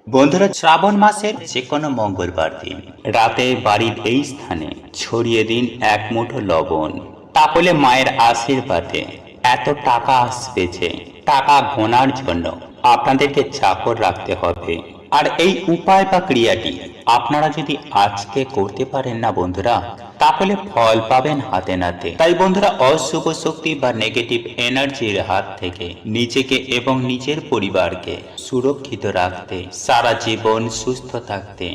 বন্ধুরা, শ্রাবণ মাসের যে কোনো মঙ্গলবার দিন রাতে বাড়ির এই স্থানে ছড়িয়ে দিন এক মুঠো লবণ। তাহলে মায়ের আশীর্বাদে এত টাকা আসবে যে টাকা গোনার জন্য আপনাদেরকে চাকর রাখতে হবে। আর এই উপায় বা ক্রিয়াটি আপনারা যদি আজকে করতে পারেন না বন্ধুরা, তাহলে ফল পাবেন হাতে নাতে। তাই বন্ধুরা, অশুভ শক্তি বা নেগেটিভ এনার্জির হাত থেকে নিজেকে এবং নিজের পরিবারকে সুরক্ষিত রাখতে, সারা জীবন সুস্থ থাকতে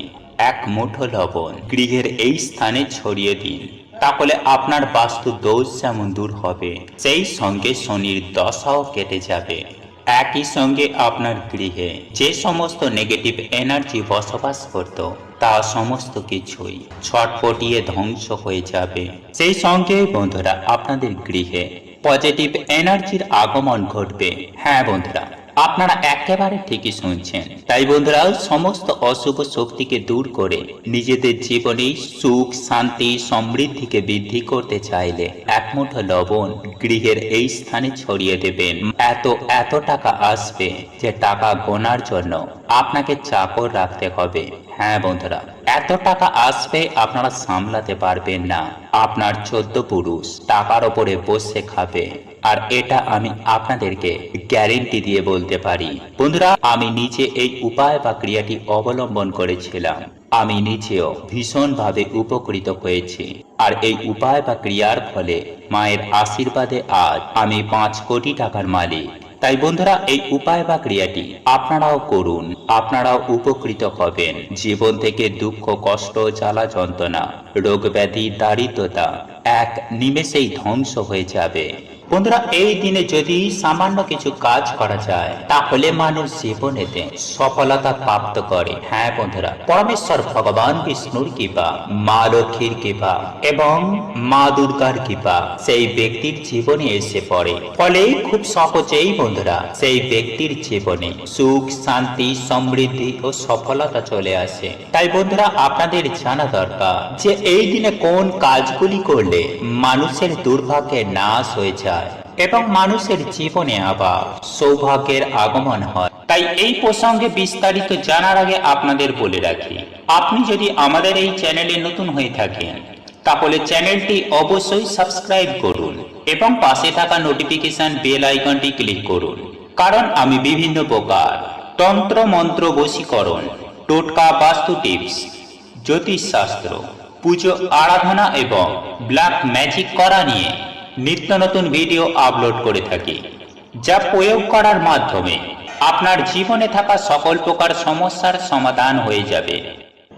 এক মুঠো লবণ গৃহের এই স্থানে ছড়িয়ে দিন। তাহলে আপনার বাস্তু দোষ যেমন দূর হবে, সেই সঙ্গে শনির দশাও কেটে যাবে। একই সঙ্গে আপনার গৃহে যে সমস্ত নেগেটিভ এনার্জি বসবাস করত, তা সমস্ত কিছুই ছটপটিয়ে ধ্বংস হয়ে যাবে। সেই সঙ্গে বন্ধুরা, আপনাদের গৃহে পজিটিভ এনার্জির আগমন ঘটবে। হ্যাঁ বন্ধুরা, আপনারা একেবারে ঠিকই শুনছেন। তাই বন্ধুরা, সমস্ত অশুভ শক্তিকে দূর করে নিজেদের জীবনে সুখ, শান্তি, সমৃদ্ধিকে বৃদ্ধি করতে চাইলে এক মুঠো লবণ গৃহের এই স্থানে ছড়িয়ে দেবেন। এত টাকা আসবে যে টাকা গোনার জন্য আপনাকে চাকর রাখতে হবে। হ্যাঁ বন্ধুরা, এত টাকা আসবে আপনারা সামলাতে পারবেন না। আপনার 14 পুরুষ টাকার ওপরে বসে খাবে। আর এটা আমি আপনাদেরকে গ্যারেন্টি দিয়ে বলতে পারি। বন্ধুরা, আমি নিজে এই উপায় বা ক্রিয়াটি অবলম্বন করেছিলাম। আমি নিজেও ভীষণভাবে উপকৃত হয়েছি। আর এই উপায় বা ক্রিয়ার ফলে মায়ের আশীর্বাদে আজ আমি 5 কোটি টাকার মালিক। তাই বন্ধুরা, এই উপায় বা ক্রিয়াটি আপনারাও করুন, আপনারাও উপকৃত হবেন। জীবন থেকে দুঃখ, কষ্ট, জ্বালা যন্ত্রণা, রোগ ব্যাধি, দারিদ্রতা এক নিমেষেই ধ্বংস হয়ে যাবে। বন্ধুরা, এই দিনে যদি সামান্য কিছু কাজ করা যায়, তাহলে মানুষ জীবনেতে সফলতা প্রাপ্ত করে। হ্যাঁ বন্ধুরা, পরমেশ্বর ভগবান বিষ্ণুর কৃপা, মা লক্ষ্মীর কৃপা এবং মা দুর্গার কৃপা সেই ব্যক্তির জীবনে এসে পড়ে। ফলে খুব সহজেই বন্ধুরা, সেই ব্যক্তির জীবনে সুখ, শান্তি, সমৃদ্ধি ও সফলতা চলে আসে। তাই বন্ধুরা, আপনাদের জানা দরকার যে এই দিনে কোন কাজগুলি করলে মানুষের দুর্ভাগ্যের নাশ হয়ে যায় এবং মানুষের জীবনে আবার সৌভাগ্যের আগমন হয়। তাই এই প্রসঙ্গে বিস্তারিত জানার আগে আপনাদের বলে রাখি, আপনি যদি আমাদের এই চ্যানেলে নতুন হয়ে থাকেন, তাহলে চ্যানেলটি অবশ্যই সাবস্ক্রাইব করুন এবং পাশে থাকা নোটিফিকেশন বেল আইকনটি ক্লিক করুন। কারণ আমি বিভিন্ন প্রকার তন্ত্র, মন্ত্র, বশীকরণ, টোটকা, বাস্তু টিপস, জ্যোতিষশাস্ত্র, পুজো, আরাধনা এবং ব্ল্যাক ম্যাজিক করা নিয়ে নিত্য নতুন ভিডিও আপলোড করে থাকি, যা প্রয়োগ করার মাধ্যমে আপনার জীবনে থাকা সকল প্রকার সমস্যার সমাধান হয়ে যাবে।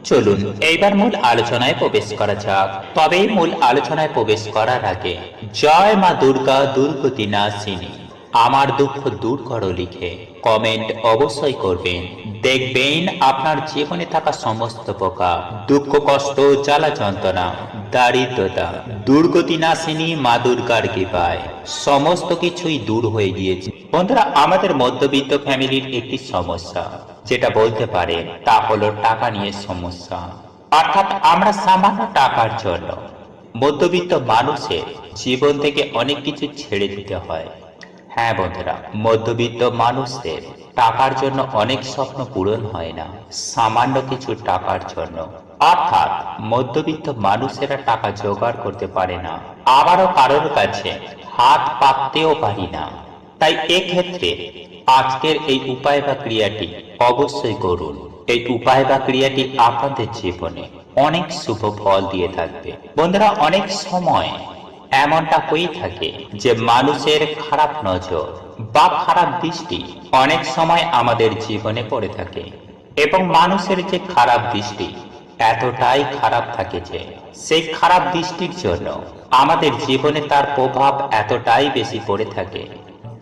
চলুন এইবার মূল আলোচনায় প্রবেশ করা যাক। তবে মূল আলোচনায় প্রবেশ করার আগে জয় মা দুর্গা, দুর্গতি নাশিনী, আমার দুঃখ দূর করো লিখে কমেন্ট অবশ্যই করবেন। দেখবেন আপনার জীবনে থাকা সমস্ত প্রকার দুঃখ, কষ্ট, জ্বালা যন্ত্রণা, দারিদ্রতা দুর্গতি নাশিনী মা দুর্গার কৃপায় সমস্ত কিছুই দূর হয়ে গিয়েছে। বন্ধুরা, আমাদের মধ্যবিত্ত ফ্যামিলির একটি সমস্যা, যেটা বলতে পারেন তা হলো টাকা নিয়ে সমস্যা। অর্থাৎ আমরা সামান্য টাকার জন্য মধ্যবিত্ত মানুষের জীবন থেকে অনেক কিছু ছেড়ে দিতে হয়। হ্যাঁ বন্ধুরা, মধ্যবিত্ত মানুষদের টাকার জন্য অনেক স্বপ্ন পূরণ হয় না, সামান্য কিছু টাকার জন্য। অর্থাৎ মধ্যবিত্ত মানুষেরা টাকা জোগাড় করতে পারে না, আবারও কারোর কাছে হাত পাততেও পারি না। তাই এক্ষেত্রে আজকের এই উপায় বা ক্রিয়াটি অবশ্যই করুন। এই উপায় বা ক্রিয়াটি আপনাদের জীবনে অনেক শুভ ফল দিয়ে থাকবে। বন্ধুরা, অনেক সময় এমনটা হয়ে থাকে যে মানুষের খারাপ নজর বা খারাপ দৃষ্টি অনেক সময় আমাদের জীবনে পড়ে থাকে এবং মানুষের যে খারাপ দৃষ্টি এতটাই খারাপ থাকে যে সেই খারাপ দৃষ্টির জন্য আমাদের জীবনে তার প্রভাব এতটাই বেশি পড়ে থাকে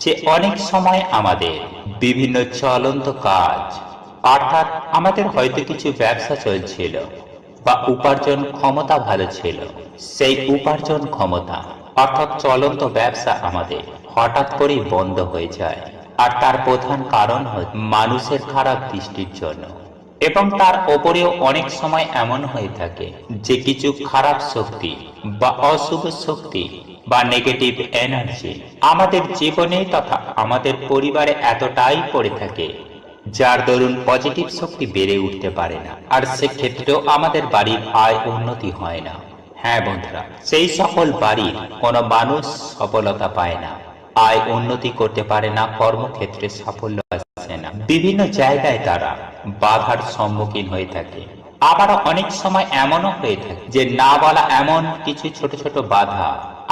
যে অনেক সময় আমাদের বিভিন্ন চলন্ত কাজ, অর্থাৎ আমাদের হয়তো কিছু ব্যবসা চলছিল বা উপার্জন ক্ষমতা ভালো ছিল, সেই উপার্জন ক্ষমতা অর্থাৎ চলন্ত ব্যবসা আমাদের হঠাৎ করেই বন্ধ হয়ে যায়। আর তার প্রধান কারণ হয় মানুষের খারাপ দৃষ্টির জন্য। এবং তার ওপরেও অনেক সময় এমন হয়ে থাকে যে কিছু খারাপ শক্তি বা অশুভ শক্তি বা নেগেটিভ এনার্জি আমাদের জীবনে তথা আমাদের পরিবারে এতটাই পড়ে থাকে যার দরুন পজিটিভ শক্তি বেড়ে উঠতে পারে না, আর সেক্ষেত্রেও আমাদের বাড়ির আয় উন্নতি হয় না। হ্যাঁ বন্ধুরা, সেই সকল বাড়ির কোনো মানুষ সফলতা পায় না, আয় উন্নতি করতে পারে না, কর্মক্ষেত্রে সাফল্য আসে না, বিভিন্ন জায়গায় তারা বাধার সম্মুখীন হয়ে থাকে। আবার অনেক সময় এমনও হয়ে থাকে যে না বলা এমন কিছু ছোট ছোট বাধা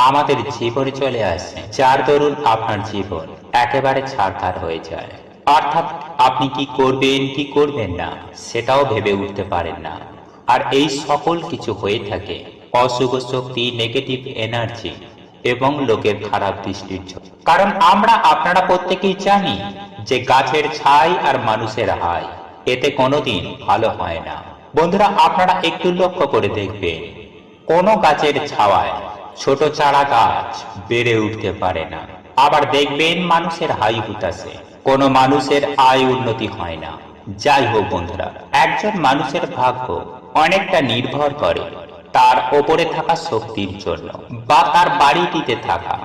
আমাদের জীবনে চলে আসে, যার দরুন আপনার জীবন একেবারে ছাড়খাড় হয়ে যায়। অর্থাৎ আপনি কি করবেন কি করবেন না সেটাও ভেবে উঠতে পারেন না। আর এই সকল কিছু হয়ে থাকে অশুভ শক্তি, নেগেটিভ এনার্জি এবং লোকের খারাপ দৃষ্টির জন্য। কারণ আমরা আপনারা প্রত্যেকেই জানি যে গাছের ছাই আর মানুষের হাই এতে কোনোদিন ভালো হয় না। বন্ধুরা, আপনারা একটু লক্ষ্য করে দেখবেন, কোনো গাছের ছাওয়ায় ছোট চারা গাছ বেড়ে উঠতে পারে না। আবার দেখবেন মানুষের হাই হুতাশে কোনো মানুষের আয় উন্নতি হয় না। যাই হোক বন্ধুরা, একজন মানুষের ভাগ্য অনেকটা নির্ভর করে তার ওপরে থাকা শক্তির জন্য বা তার বাড়িটিতে থাকা,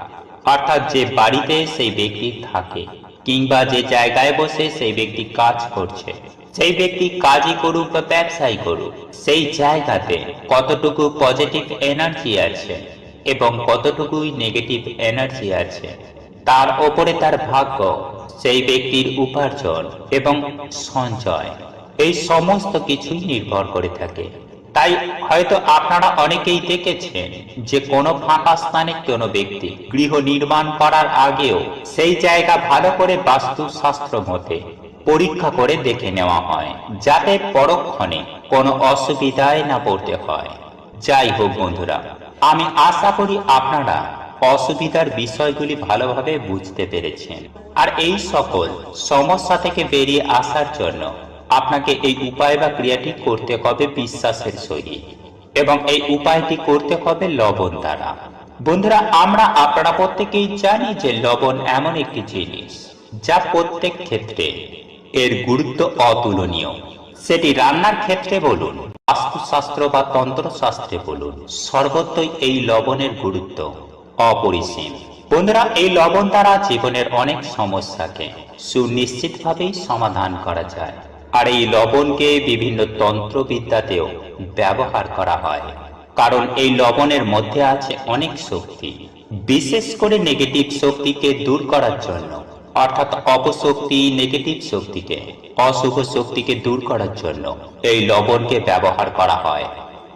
অর্থাৎ যে বাড়িতে সেই ব্যক্তি থাকে কিংবা যে জায়গায় বসে সেই ব্যক্তি কাজ করছে, সেই ব্যক্তি কাজই করুক বা ব্যবসাই করুক, সেই জায়গাতে কতটুকু পজিটিভ এনার্জি আছে এবং কতটুকুই নেগেটিভ এনার্জি আছে তার ওপরে তার ভাগ্য, সেই ব্যক্তির উপার্জন এবং সঞ্চয়, এই সমস্ত কিছুই নির্ভর করে থাকে। তাই হয়তো আপনারা অনেকেই দেখেছেন যে কোনো ফাঁকা স্থানে কোনো ব্যক্তি গৃহ নির্মাণ করার আগেও সেই জায়গা ভালো করে বাস্তুশাস্ত্র মতে পরীক্ষা করে দেখে নেওয়া হয়, যাতে পরক্ষণে কোনো অসুবিধায় না পড়তে হয়। যাই হোক বন্ধুরা, আমি আশা করি আপনারা অসুবিধার বিষয়গুলি ভালোভাবে বুঝতে পেরেছেন। আর এই সকল সমস্যা থেকে বেরিয়ে আসার জন্য আপনাকে এই উপায় বা ক্রিয়াটি করতে হবে বিশ্বাসের সহিত, এবং এই উপায়টি করতে হবে লবণ দ্বারা। বন্ধুরা, আমরা আপনারা প্রত্যেকেই জানি যে লবণ এমন একটি জিনিস যা প্রত্যেক ক্ষেত্রে এর গুরুত্ব অতুলনীয়। সেটি রান্নার ক্ষেত্রে বলুন, বাস্তুশাস্ত্র বা তন্ত্রশাস্ত্রে বলুন, সর্বত্রই এই লবণের গুরুত্ব অপরিসীম। বন্ধুরা, এই লবণ দ্বারা জীবনের অনেক সমস্যাকে সুনিশ্চিতভাবেই সমাধান করা যায়। আর এই লবণকে বিভিন্ন তন্ত্রবিদ্যাতেও ব্যবহার করা হয়, কারণ এই লবণের মধ্যে আছে অনেক শক্তি। বিশেষ করে নেগেটিভ শক্তিকে দূর করার জন্য, অর্থাৎ অপশক্তি, নেগেটিভ শক্তিকে, অশুভ শক্তিকে দূর করার জন্য এই লবণকে ব্যবহার করা হয়।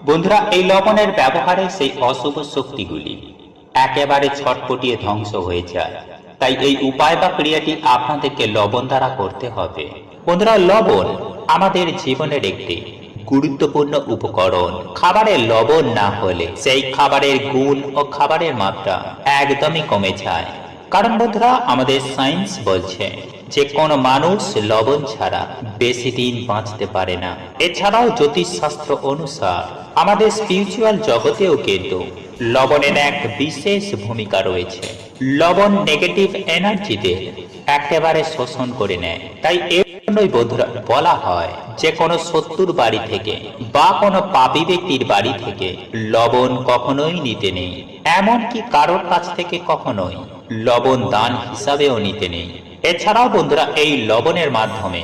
বন্ধুরা, এই লবণের ব্যবহারে সেই অশুভ শক্তিগুলি একেবারে ছটপটিয়ে ধ্বংস হয়ে যায়। তাই এই উপায় বা ক্রিয়াটি আপনাদেরকে লবণ দ্বারা করতে হবে। বন্ধুরা, লবণ আমাদের জীবনের একটি গুরুত্বপূর্ণ উপকরণ। খাবারে লবণ না হলে সেই খাবারের গুণ ও খাবারের মাত্রা একদমই কমে যায়। কারণ বন্ধুরা, আমাদের সায়েন্স বলছে যে কোনো মানুষ লবণ ছাড়া বেশি দিন বাঁচতে পারে না। এছাড়াও জ্যোতিষশাস্ত্র অনুসার আমাদের স্পিরিচুয়াল জগতেও কিন্তু লবণের এক বিশেষ ভূমিকা রয়েছে। লবণ নেগেটিভ এনার্জিতে একেবারে শোষণ করে নেয়। তাই এর জন্যই বন্ধুরা বলা হয় যে কোনো শত্রুর বাড়ি থেকে বা কোনো পাপী ব্যক্তির বাড়ি থেকে লবণ কখনোই নিতে নেই, এমনকি কারোর কাছ থেকে কখনোই লবণ দান হিসাবেও নিতে নেই। এছাড়াও বন্ধুরা, এই লবণের মাধ্যমে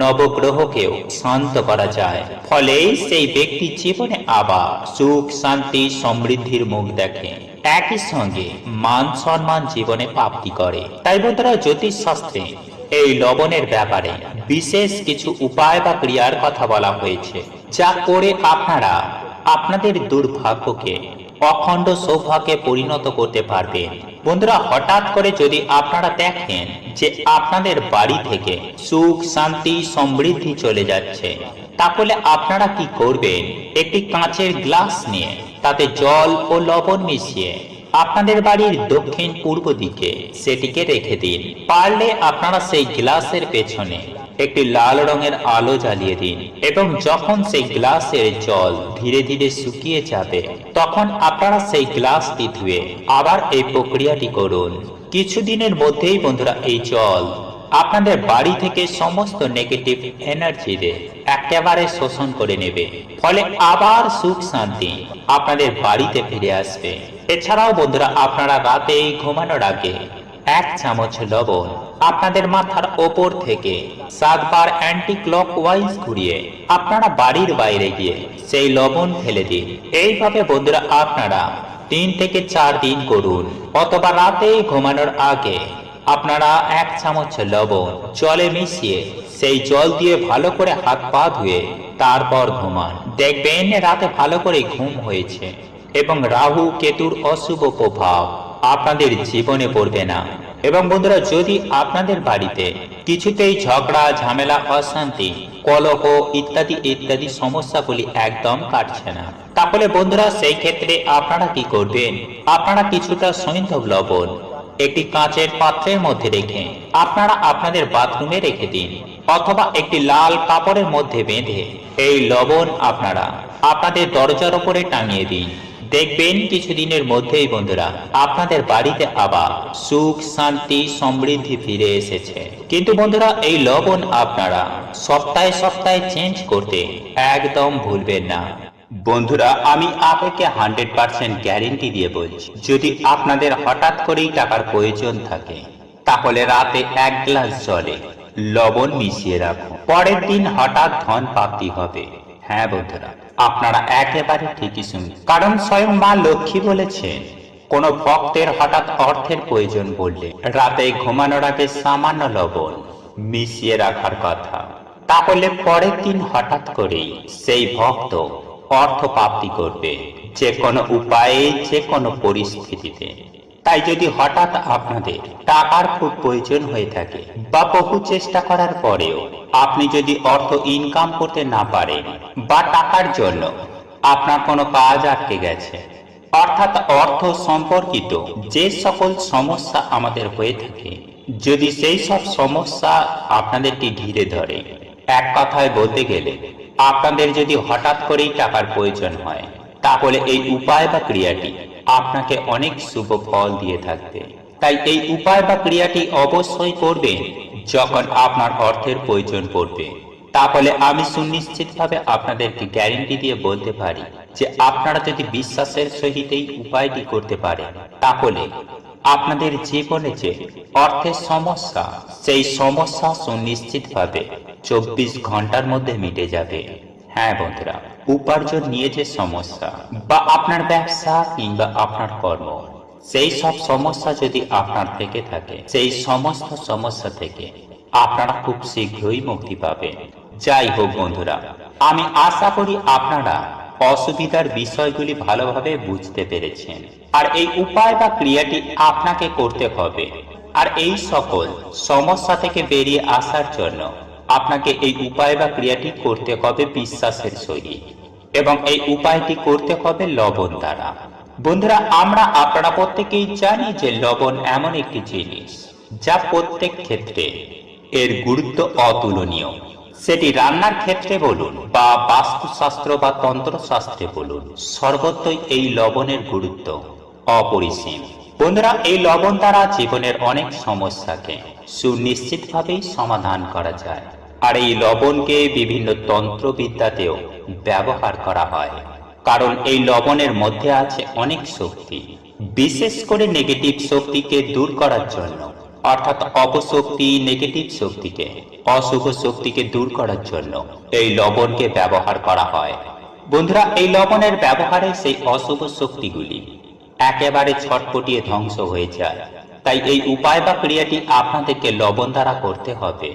নবগ্রহকেও শান্ত করা যায়, ফলে সেই ব্যক্তি জীবনে আবার সুখ, শান্তি, সমৃদ্ধির মুখ দেখে, একই সঙ্গে মান সম্মান জীবনে প্রাপ্তি করে। তাই বন্ধুরা, জ্যোতিষ শাস্ত্রে এই লবণের ব্যাপারে বিশেষ কিছু উপায় বা ক্রিয়ার কথা বলা হয়েছে, যা করে আপনারা আপনাদের দুর্ভাগ্যকে অখণ্ড সৌভাগ্যে পরিণত করতে পারবেন। বন্ধুরা, হঠাৎ করে যদি আপনারা দেখেন যে আপনাদের বাড়ি থেকে সুখ, শান্তি, সমৃদ্ধি চলে যাচ্ছে, তাহলে আপনারা কি করবেন? একটি কাঁচের গ্লাস নিয়ে তাতে জল ও লবণ মিশিয়ে আপনাদের বাড়ির দক্ষিণ পূর্ব দিকে সেটিকে রেখে দিন। পারলে আপনারা সেই গ্লাসের পেছনে একটি লাল রঙের আলো জ্বালিয়ে দিন, এবং যখন সেই গ্লাসের জল ধীরে ধীরে শুকিয়ে যাবে, তখন আপনারা সেই গ্লাসটি ধুয়ে আবার এই প্রক্রিয়াটি করুন। কিছুদিনের মধ্যেই বন্ধুরা এই জল আপনাদের বাড়ি থেকে সমস্ত নেগেটিভ এনার্জিদের একেবারে শোষণ করে নেবে, ফলে আবার সুখ শান্তি আপনাদের বাড়িতে ফিরে আসবে। এছাড়াও বন্ধুরা, আপনারা রাতে ঘুমানোর আগে 1 চামচ লবণ আপনাদের মাথার ওপর থেকে 7 বার অ্যান্টি ক্লকওয়াইজ ঘুরিয়ে আপনারা বাড়ির বাইরে গিয়ে সেই লবণ ফেলে দিন। এইভাবে বন্ধুরা আপনারা 3 থেকে 4 দিন করুন, অথবা রাতে ঘুমানোর আগে আপনারা 1 চামচ লবণ জলে মিশিয়ে সেই জল দিয়ে ভালো করে হাত পা ধুয়ে তারপর ঘুমান। দেখবেন রাতে ভালো করে ঘুম হয়েছে এবং রাহু কেতুর অশুভ প্রভাব আপনাদের জীবনে পড়বে না। এবং বন্ধুরা, যদি আপনাদের বাড়িতে কিছুতেই ঝগড়া ঝামেলা অশান্তি কলহ ইত্যাদি ইত্যাদি সমস্যাগুলি একদম কাটছে না, তাহলে বন্ধুরা সেই ক্ষেত্রে আপনারা কি করবেন, আপনারা কিছুটা সৈন্ধব লবণ একটি কাঁচের পাত্রের মধ্যে রেখে আপনারা আপনাদের বাথরুমে রেখে দিন, অথবা একটি লাল কাপড়ের মধ্যে বেঁধে এই লবণ আপনারা আপনাদের দরজার উপরে টাঙিয়ে দিন। দেখবেন কিছুদিনের মধ্যেই বন্ধুরা আপনাদের বাড়িতে আবার সুখ শান্তি সমৃদ্ধি ফিরে এসেছে। কিন্তু বন্ধুরা, এই লবণ আপনারা সপ্তাহে সপ্তাহে চেঞ্জ করতে একদম ভুলবেন না। বন্ধুরা, আমি আপনাকে 100% গ্যারেন্টি দিয়ে বলছি, যদি আপনাদের হঠাৎ করেই টাকার প্রয়োজন থাকে তাহলে রাতে 1 গ্লাস জলে লবণ মিশিয়ে রাখুন, পরের দিন হঠাৎ ধন প্রাপ্তি হবে। হ্যাঁ বন্ধুরা, আপনারা একেবারে ঠিকই শুনুন, কারণ স্বয়ং মা লক্ষ্মী বলেছেন, কোন ভক্তের হঠাৎ অর্থের প্রয়োজন বললে রাতে ঘুমানোর আগে সামান্য লবণ মিশিয়ে রাখার কথা, তাহলে পরের দিন হঠাৎ করেই সেই ভক্ত অর্থ প্রাপ্তি করবে, যে কোনো উপায়ে যে কোনো পরিস্থিতিতে। তাই যদি হঠাৎ আপনাদের টাকার খুব প্রয়োজন হয়ে থাকে বা বহু চেষ্টা করার পরেও আপনি যদি অর্থ ইনকাম করতে না পারেন, বা টাকার জন্য আপনার কোনো কাজ আটকে গেছে, অর্থাৎ অর্থ সম্পর্কিত যে সকল সমস্যা আমাদের হয়ে থাকে, যদি সেই সব সমস্যা আপনাদেরকে ঘিরে ধরে, এক কথায় বলতে গেলে আপনাদের যদি হঠাৎ করেই টাকার প্রয়োজন হয়, তাহলে এই উপায় বা ক্রিয়াটি আপনাকে অনেক শুভ ফল দিয়ে থাকবে। তাই এই উপায় বা ক্রিয়াটি অবশ্যই করবেন যখন আপনার অর্থের প্রয়োজন পড়বে। তাহলে আমি সুনিশ্চিতভাবে আপনাদেরকে গ্যারেন্টি দিয়ে বলতে পারি যে আপনারা যদি বিশ্বাসের সহিত এই উপায়টি করতে পারেন, তাহলে আপনাদের জীবনে যে অর্থের সমস্যা, সেই সমস্যা সুনিশ্চিতভাবে 24 ঘন্টার মধ্যে মিটে যাবে। হ্যাঁ বন্ধুরা, উপার্জন নিয়ে যে সমস্যা বা আপনার ব্যবসা কিংবা আপনার কর্ম, সেই সব সমস্যা যদি আপনার থেকে থাকে, সেই সমস্ত সমস্যা থেকে আপনারা খুব শীঘ্রই মুক্তি পাবেন। যাই হোক বন্ধুরা, আমি আশা করি আপনারা অসুবিধার বিষয়গুলি ভালোভাবে বুঝতে পেরেছেন, আর এই উপায় বা ক্রিয়াটি আপনাকে করতে হবে। আর এই সকল সমস্যা থেকে বেরিয়ে আসার জন্য আপনাকে এই উপায় বা ক্রিয়াটি করতে হবে বিশ্বাসের সহিত, এবং এই উপায়টি করতে হবে লবণ দ্বারা। বন্ধুরা, আপনারা প্রত্যেকেই জানি যে লবণ এমন একটি জিনিস যা প্রত্যেক ক্ষেত্রে এর গুরুত্ব অতুলনীয়। সেটি রান্নার ক্ষেত্রে বলুন বা বাস্তুশাস্ত্র বা তন্ত্রশাস্ত্রে বলুন, সর্বত্রই এই লবণের গুরুত্ব অপরিসীম। বন্ধুরা, এই লবণ দ্বারা জীবনের অনেক সমস্যাকে সুনিশ্চিতভাবেই সমাধান করা যায়। আর এই লবণকে বিভিন্ন তন্ত্রবিদ্যাতেও ব্যবহার করা হয়, কারণ এই লবণের মধ্যে আছে অনেক শক্তি, বিশেষ করে নেগেটিভ শক্তিকে দূর করার জন্য, অর্থাৎ অপশক্তি নেগেটিভ শক্তিকে, অশুভ শক্তিকে দূর করার জন্য এই লবণকে ব্যবহার করা হয়। বন্ধুরা, এই লবণের ব্যবহারে সেই অশুভ শক্তিগুলি একেবারে ছটপটিয়ে ধ্বংস হয়ে যায়। তাই এই উপায় বা ক্রিয়াটি আপনাদেরকে লবণ দ্বারা করতে হবে।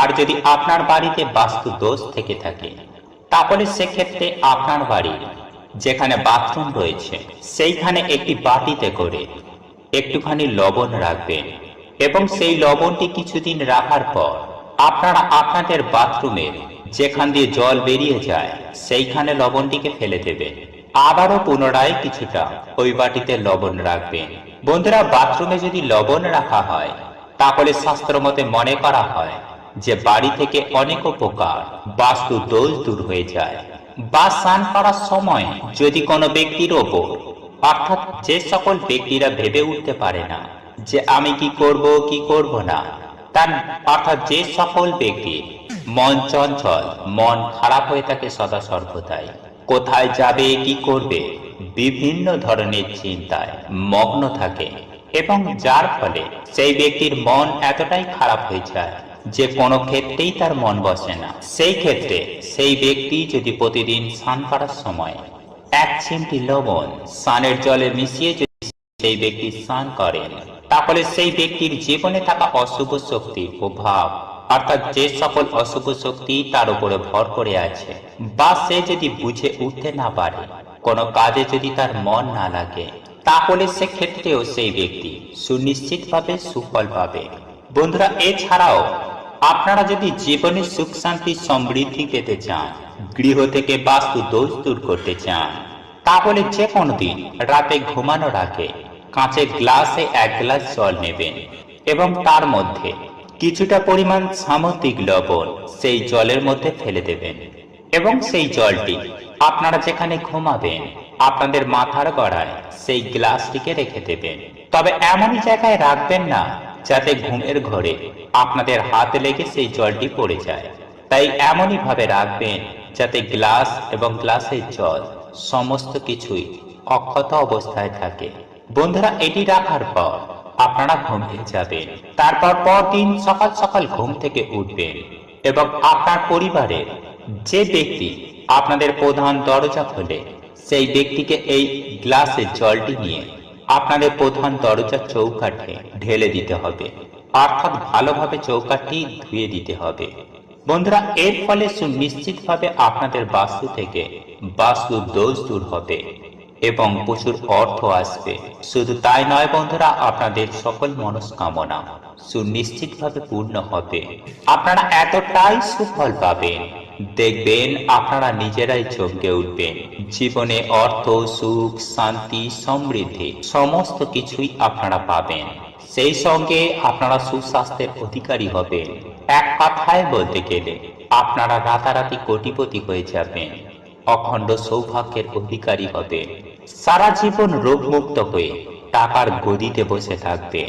আর যদি আপনার বাড়িতে বাস্তু দোষ থেকে থাকে, তাহলে সেক্ষেত্রে আপনার বাড়ির যেখানে বাথরুম রয়েছে সেইখানে একটি বাটিতে করে একটুখানি লবণ রাখবেন, এবং সেই লবণটি কিছুদিন রাখার পর আপনারা আপনাদের বাথরুমের যেখান দিয়ে জল বেরিয়ে যায় সেইখানে লবণটিকে ফেলে দেবেন। আবারও পুনরায় কিছুটা ওই বাটিতে লবণ রাখবেন। বন্ধুরা, বাথরুমে যদি লবণ রাখা হয়, তাহলে শাস্ত্র মতে মনে করা হয় যে বাড়ি থেকে অনেক উপকার, বাস্তু দোষ দূর হয়ে যায়। বা স্নান করার সময় যদি কোনো ব্যক্তির ওপর, অর্থাৎ যে সকল ব্যক্তিরা ভেবে উঠতে পারে না যে আমি কি করব না, অর্থাৎ যে সকল ব্যক্তি মন চঞ্চল, মন খারাপ হয়ে থাকে সদা সর্বদাই, কোথায় যাবে কি করবে বিভিন্ন ধরনের চিন্তায় মগ্ন থাকে, এবং যার ফলে সেই ব্যক্তির মন এতটাই খারাপ হয়ে যায় যে কোনো ক্ষেত্রেই তার মন বসে না। সেই ক্ষেত্রে সেই ব্যক্তি যদি প্রতিদিন স্নান করার সময় 1 চিমটি লবণ স্নানের জলে মিশিয়ে যদি সেই ব্যক্তি স্নান করেন, তাহলে সেই ব্যক্তির জীবনে থাকা অশুভ শক্তির প্রভাব, অর্থাৎ যে সকল অশুভ শক্তি তার উপরে ভর করে আছে, বা সে যদি বুঝে উঠতে না পারে, কোনো কাজে যদি তার মন না লাগে, তাহলে সেক্ষেত্রেও সেই ব্যক্তি সুনিশ্চিতভাবে সুফল পাবে। বন্ধুরা, এছাড়াও আপনারা যদি জীবনে সুখ শান্তি সমৃদ্ধি পেতে চান, গৃহ থেকে বাস্তু দোষ দূর করতে চান, তাহলে যে কোনো দিন রাতে ঘুমানোর আগে কাঁচের গ্লাসে 1 গ্লাস জল নেবেন এবং তার মধ্যে কিছুটা পরিমাণ সামুদ্রিক লবণ সেই জলের মধ্যে ফেলে দেবেন এবং সেই জলটি আপনারা যেখানে ঘুমাবেন আপনাদের মাথার গড়ায় সেই গ্লাসটিকে রেখে দেবেন। তবে এমনই জায়গায় রাখবেন না যাতে ঘুমের ঘরে আপনাদের হাত লেগে সেই জলটি পড়ে যায়। তাই এমনই ভাবে রাখবেন যাতে গ্লাস এবং গ্লাসের জল সমস্ত কিছুই অক্ষত অবস্থায় থাকে। বন্ধুরা, এটি রাখার পর আপনারা ঘুমিয়ে যাবেন। তারপর পরদিন সকাল সকাল ঘুম থেকে উঠবেন এবং আপনার পরিবারের যে ব্যক্তি আপনাদের প্রধান দরজা খোলে সেই ব্যক্তিকে এই গ্লাসের জলটি নিয়ে আপনাদের প্রধান দরজার চৌকাঠে ঢেলে দিতে হবে, অর্থাৎ ভালোভাবে চৌকাঠটি ধুয়ে দিতে হবে। বন্ধুরা, এর ফলে সুনিশ্চিতভাবে আপনাদের বাস্তু থেকে বাস্তু দোষ দূর হবে এবং প্রচুর অর্থ আসবে। শুধু তাই নয় বন্ধুরা, আপনাদের সকল মনস্কামনা সুনিশ্চিতভাবে পূর্ণ হবে। আপনারা এতটাই সুফল পাবেন, দেখবেন আপনারা নিজেরাই চমকে উঠবেন। জীবনে অর্থ, সুখ, শান্তি, সমৃদ্ধি সমস্ত কিছুই আপনারা পাবেন। সেই সঙ্গে আপনারা সুস্বাস্থ্যের অধিকারী হবেন। এক কথায় বলতে গেলে আপনারা রাতারাতি কোটিপতি হয়ে যাবেন, অখণ্ড সৌভাগ্যের অধিকারী হবে, সারা জীবন রোগমুক্ত হয়ে টাকার গদিতে বসে থাকবে।